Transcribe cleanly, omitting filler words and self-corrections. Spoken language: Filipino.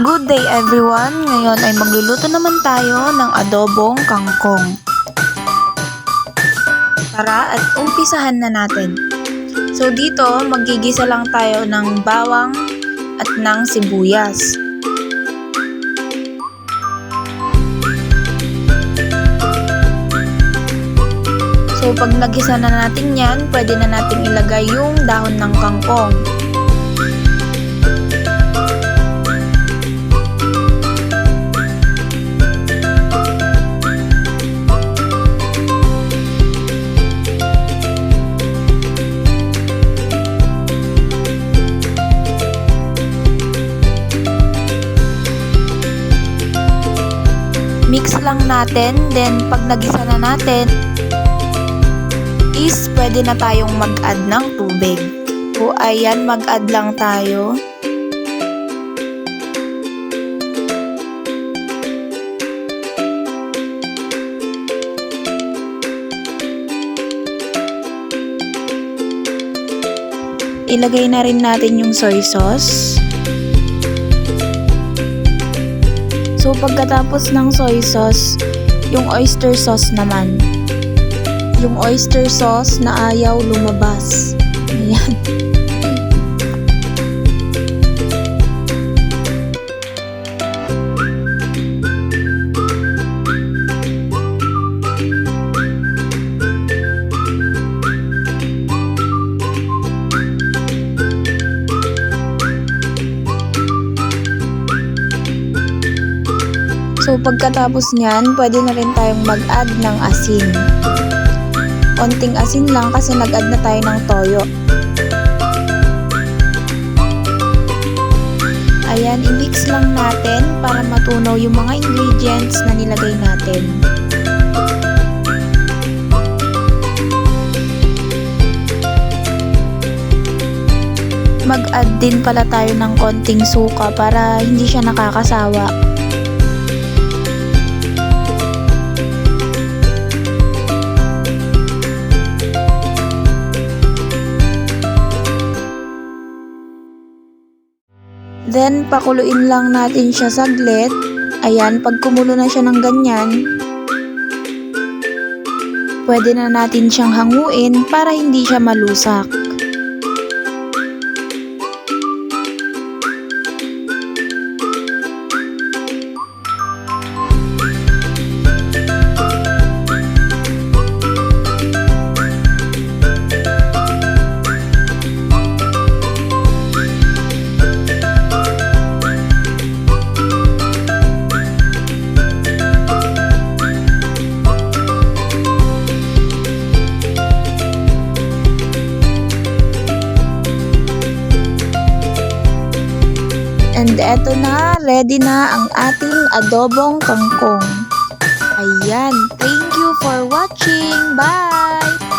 Good day everyone! Ngayon ay magluluto naman tayo ng adobong kangkong. Tara at umpisahan na natin. So dito magigisa lang tayo ng bawang at ng sibuyas. So pag nagisa na natin yan, pwede na natin ilagay yung dahon ng kangkong. Mix lang natin, then pag nagisa na natin, is pwede na tayong mag-add ng tubig. So ayan, mag-add lang tayo. Ilagay na rin natin yung soy sauce. So pagkatapos ng soy sauce, yung oyster sauce naman. Yung oyster sauce na ayaw lumabas. Ayan. So pagkatapos niyan, pwede na rin tayong mag-add ng asin. Konting asin lang kasi nag-add na tayo ng toyo. Ayan, i-mix lang natin para matunaw yung mga ingredients na nilagay natin. Mag-add din pala tayo ng konting suka para hindi siya nakakasawa. Then, pakuluin lang natin siya saglit. Ayan, pag kumulo na siya ng ganyan, pwede na natin siyang hanguin para hindi siya malusak. And eto na, ready na ang ating adobong kangkong. Ayan, thank you for watching. Bye!